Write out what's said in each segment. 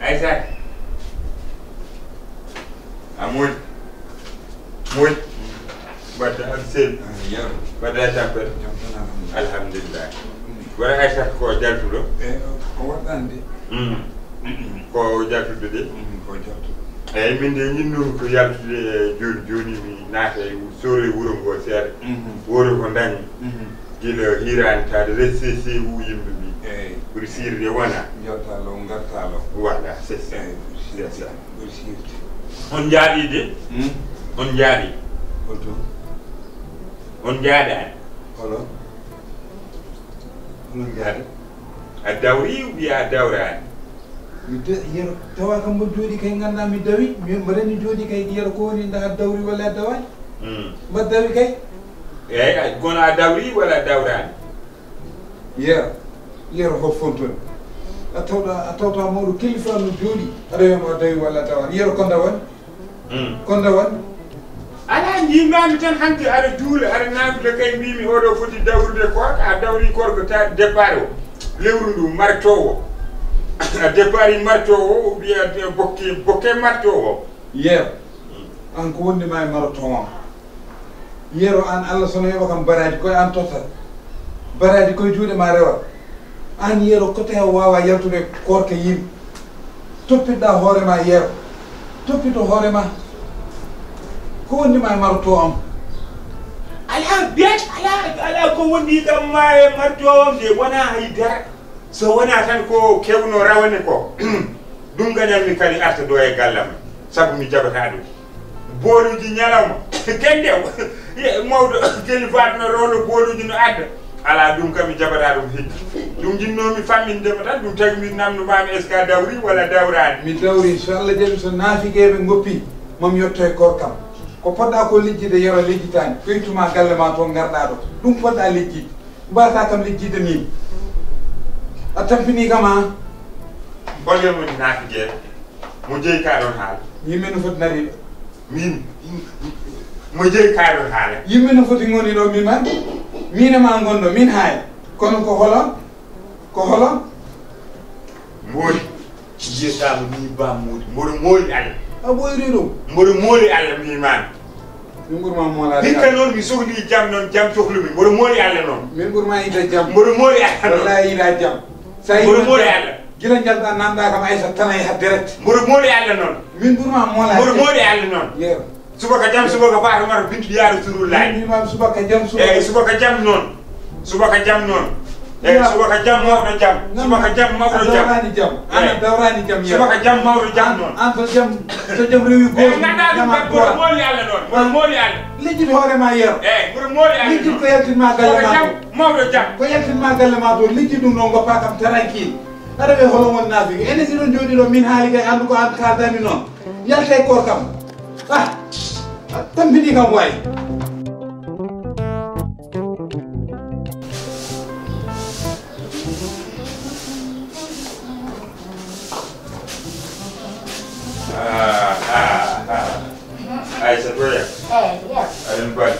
Aysaa amul muy badda ak seen badda tampere alhamdulillah wara Aysaa ko jaltudo ko waɗande ko jaltude de ko jaltude eyyi min de ñinnu ko yaltude joni joni mi naata e sore wuro ngo seeɗa wuro ko dañi gila hirani tade recc yimɓe ɓi ɓuri sirde wona jawtalo gartalo voilà c'est ça ɓuri sirde on jaaɗi de on jaaɗi holto on jaaɗani holo hono jaade a dawri wiya a dawrani yero tawa kam mbo jooɗi kay ganda mi dawi mbo reni jooɗi kay yero ko woni nda dawri walla a dawani mbo dawi kay eyyi kono a dawri walla a dawrani yero fof fontoni a tawta mawɗo kilifa no jooɗi aɗa wiyama a dawi walla a dawani yero konda woni konda woni ala jimami tan hanke aɗa juula aɗa nafude kay mbimi oɗo foti dawrude Koorka a dawri Koorka ta départ o lewru ndu martowo a départ i martowo ou bien bokke martowo yero an ko wondima e marotoon yero an Allah sono yoɓa kam baraji koye an tottata baraji koye juuɗe ma rewat an yero kote he wawa yaltude Koorka yimɓe toppitɗa hoorema yero toppito hoorema ko wondima e maroto am ala biyat ala ko wondi kam ma e martowo de wona haydara so wona tan ko kewno rawane ko ɗum gañanmi kadi arta ɗo e gallam saabu mi jabata ɗum booluji ñalawma kende mawɗo kelifatno rowno booluji no adda ala ɗum kam mi jabata ɗum hikki ɗum jinnomi fammindema tan ɗum tagi mi namdumami est ce que a dawri walla dawrani mi dawri inchallah jaɓi so naafigeɓe goppi mami yetto e Koorkam ko poɗɗa ko lijjide yero lijjitani ɓeytuma galle ma toon garɗa ɗo ɗum poɗɗa lijjide mbata kam lijjide min a tampini kam ha bolle mo naafigeɓe mo jeeyi ka ɗon haala yimɓe no foti nariɗo min mo jeeyi ka ɗon haala yimɓe no foti goni ɗo min man min e ma gonɗo min haali kono ko holon mooli jiyetamo ni ba mooli mboɗo mooli Allah a ɓoyri ɗum mboɗo mooli Allah mimami min ɓurma moolade hikka noon mi sohli jaam noon jaam sohlumi mboɗo mooli Allah noon min ɓurma yide jaam mboɗo mooli Allah noon wallahi yiɗa jaam sa mboɗo mooli Allah gila jalɗa namɗa kam Aysa tan e ha direct mboɗo mooli Allah noon min ɓurma moolade mboɗo mooli Allah noon yero subaka jam subaka Fatumata bintu yaaru Turullahi mimam subaka jam eyyi subaka jam noon subaka jam noon eyyi subaka jam mawɗo jam subaka jam mawɗo jam dawrani jam ana dawrani jam subaka jam mawɗo jam noon an to jam rewi goto ganda ɗum kam mboɗo mooli Allah noon mboɗo mooli Allah lijjit hoorema yero eyyi mboɗo mooli Allah lijjit ko yaltinma galle ma to mawɗo jam ko yaltinma galle ma to lijjit ɗum ɗon goppa kam tranquille aɗa ɓe holo won naafiki ene si ɗon jooɗi ɗo min haali kay andu ko an kaldani noon yalta e Koorkam tampini kam wayi Aysa toya aɗen mbaɗi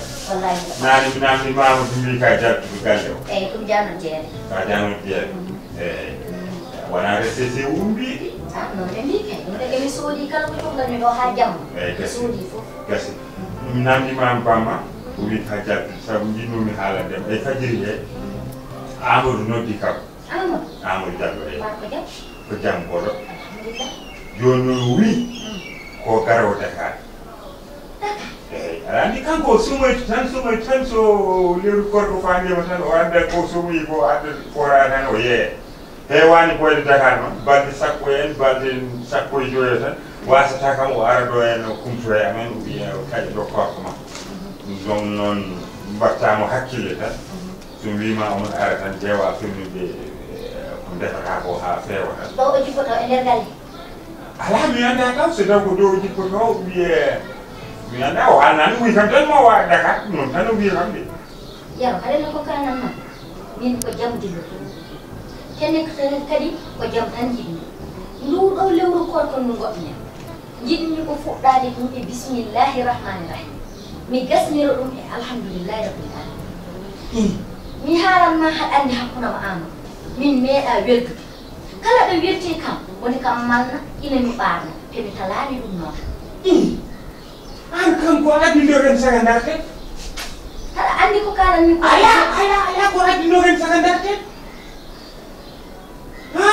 nani mi namdi Mamadou mbi ka jaltude galle o eyyi ɗum janno jeere ka janno jeere eyyi wona recc wumbiɗi non de mbi kay ɗum tagi mi soodi kala ko cohlanmi ɗo ha jamma eyyi mi soodi fof gasi mi namdimama bamma o wi ka jaltude saabu jinnumi haalandema e fajiri he Amadou noddi kam Amadou Diallo eyyi ko jam goɗo joni noon wi ko garowo Dakar eyyi aɗa andi kanko sumoyto tan so lewru Koorka fandima tan o anda ko somoyi ko adda fora tan o yeeya heewani boyde Dakar noon balɗe sappo en balɗe sappo e joyi tan wasata kam o ara ɗo en kumto e amen o wiya o kaƴa ɗo Koorka ma donc noon mbattamo hakkille tan so wima on ara tan ƴeewa firnide ko defata ko ha feewa tan ɗo o jippoto e nder galle ala mi anda kam so taw ko dow jippoto wiye mi anda o haalnani wi kam tan ma wawa Dakar noon tan o wiya kam de Yoro hare ko kanan ma min ko jam dilu kene kadi ko jam tan jidni ndu do lewru ko kon godne jidni ko fuddade dum e bismillahir rahmanir rahim mi gasmiro dum e alhamdulillahi rabbil alamin mi haran ma had andi hakkuna ma am min meeda weldu kala do wirti kam woni kam manna ina mi barna te mi talani dum non an kam ko adi ndoren sagandarte kala andi ko kala mi ko ala ko adi ndoren sagandarte ha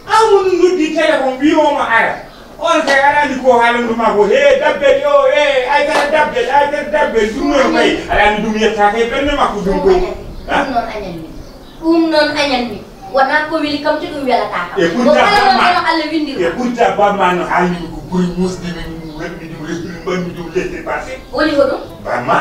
amun nuddi téléphone biro ma ara on kay ala ni ko halandu ma ko he dabbe yo ay kala dabbe dum non may ala ni dum yetta kay benne makko dum ko dum non anyanmi wana ko wili kam ci dum welata e ko kala non alla windi e pourta ba man hali ko buri musdi min wandi dum bandi dum laisser passer woni ko dum ba ma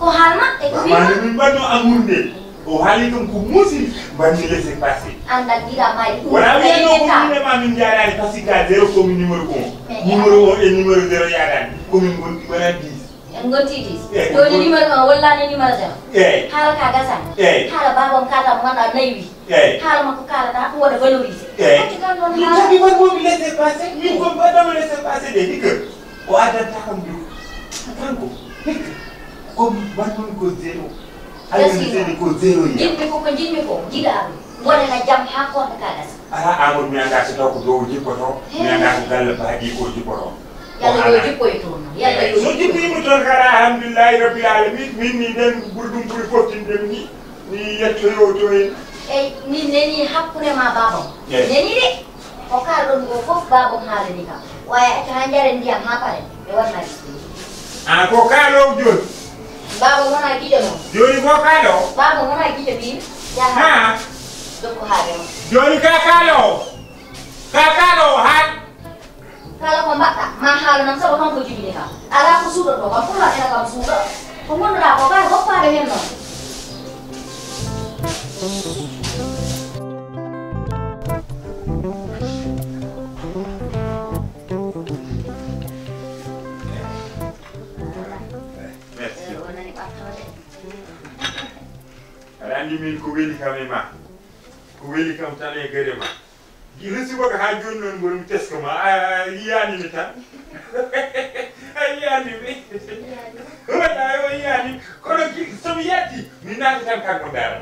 ko halma e ko ma min banno amurde o hali kam ko musi bandi laisser passer andal dira may wala wi no ko min ma min jaarani parce que 0 ko min numéro 1 numéro 1 et numéro 0 yaadani ko min gon wala 10 ngoti 10 do ni numéro 1 wala ni numéro 0 hala ka gasan hala babam kala mo ngana naywi hala mako kala ta ko wada valoriser ni tabi man mo mi laisser passer min ko ba do laisser passer de dik o adata kam du tanko ko ban ko 0 ay ni ko 0 ya jimmi ko jidaru wala na jam ha ko ka gas ala amul mi anda ci taw ko do jipoto mi anda ko gal baaji ko jipoto yalla yo jippo e to yalla yo so jippi mu ton kara alhamdulillah rabbil alamin min ni den burdum buri fotin dem ni yetto yo to en ni neni hakkune ma babam neni de o ka don go fof babam haale ni kam waya ta hanjare ndiyam ha pare e wonna ko kalo joni baba wona gijo no joni ko kalo baba wona gijo bi ya ha dokko haale joni ka kalo ha kala ko mbatta ma haala nam sabo kanko jibini kam ala ko suudo do kam fulla ena kam suudo ko gonda ko kay hoppaade hen non andi min ko weli kam e ma ko weli kam tan e gere ma resi ko ha joni non ngol tesko ma yiyani mi tan yiyani mi wala yo yiyani kono so mi yatti mi naati tan kanko dara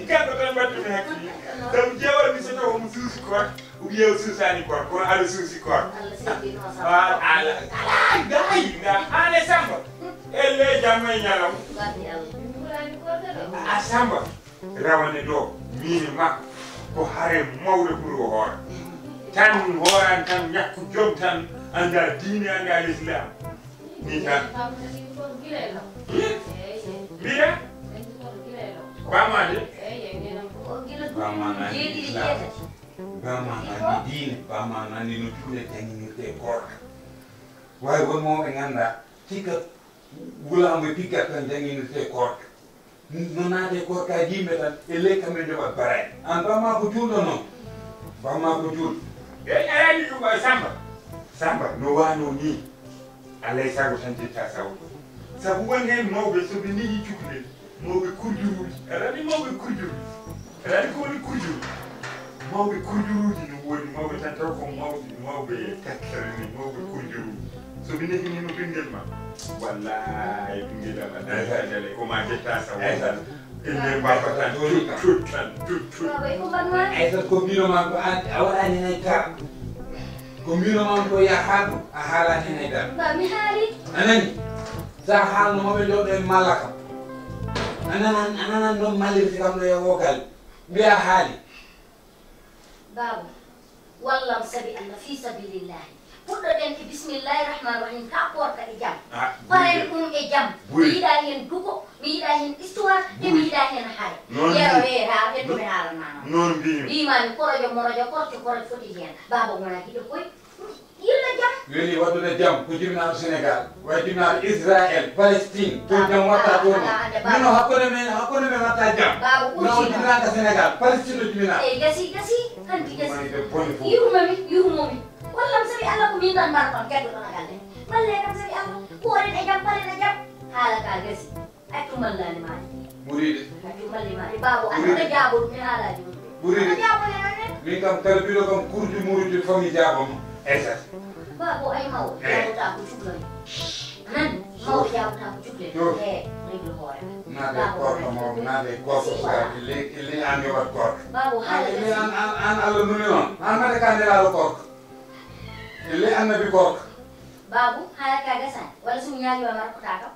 kanko tan battu mi hakki dam jewa mi so taw mo suusi ko ou bien suusani ko kono ala suusi ko ala dai na ale samba elle jamay nyalam a samba rawane do mini makko ko hare mawde pour o hoora tan hooran tan ñakku jom tan anda diine anda l'islam ni tan mbiya bamade bamangani islam bamangani diine bamangani no juule tanginirte koorka way wonmo ɓe ganda tikka wulambo piggat tan janginirte koorka no naate koorka yimɓe tan e ley kamen joɓat barani an bamma ko juulɗo noon bamma ko juulɗo eyi arani ɗum ɓay samba no wano ni alay sago tan jetta sawo sabu won hen mawɓe soɓe neyi cukalel mawɓe kurjuruji aɗani mawɓe kurjuru aɗani ko woni kurjuru mawɓe kurjuruji no woni mawɓe tan taw ko mawɓe tattare ni mawɓe kurjuru soɓe nehini no ɓinguel ma wallahi ɓinguel am adale ko ma jetta sawo elle mbaba tan tut Aysaa ko mbinoma ko a waɗani hen kar ko mbinoma ko ya haalɗo a haalani hen haydara mi haali anani sa haalno moɓe jooɗo e malla kam ananan ɗon mallirti kam ɗo e wogal mbiya haali baba wallam sabi allah fi sabilillahi puɗɗoɗen e bismillahi rahmani rahim ka koorka e jaam paren ɗum e jaam mi yiɗa hen dugo mi yiɗa hen histoire te mi yiɗa hen haay yero ha ɓenduɓe haalanmano noon mbimi mbimami korojo morojo korte korojo foti hen baba wona hiɗo koy yilla jaam weli waddude jaam ko jibinaɗo sénégal way jibinaɗo israël palestine to jaam watta toon mino hakkude men watta jaam no jibinaɗo sénégal palestine o jibinaɗo eyi gasi hanti gasi yurumomi wallam sabi allah ko min tan mbaɗa kon keddoɗon a galle balle kam sabi allah kuwoɗen e jaam palen e jaam haala ka gasi Atumal la ni mani. Buride. Atumal li mani. Babu anda jabul ni halaji. Buride. Jabul ni. Min kam talbilo kam kurdi muridi fami jabam. Aysaa. Babu ay maw. Jabu ta ko jublo. Nan maw jabu ta ko jublo. Reglo hore. Nade Koorka moom nade Koorka sa ili an yo wat Koorka. Babu hala. Ili an Allah nuni non. An mate kande la Koorka. Ili annabi Koorka. Babu hala kaga san. Wala sumu nyaagi wa mar ko taka.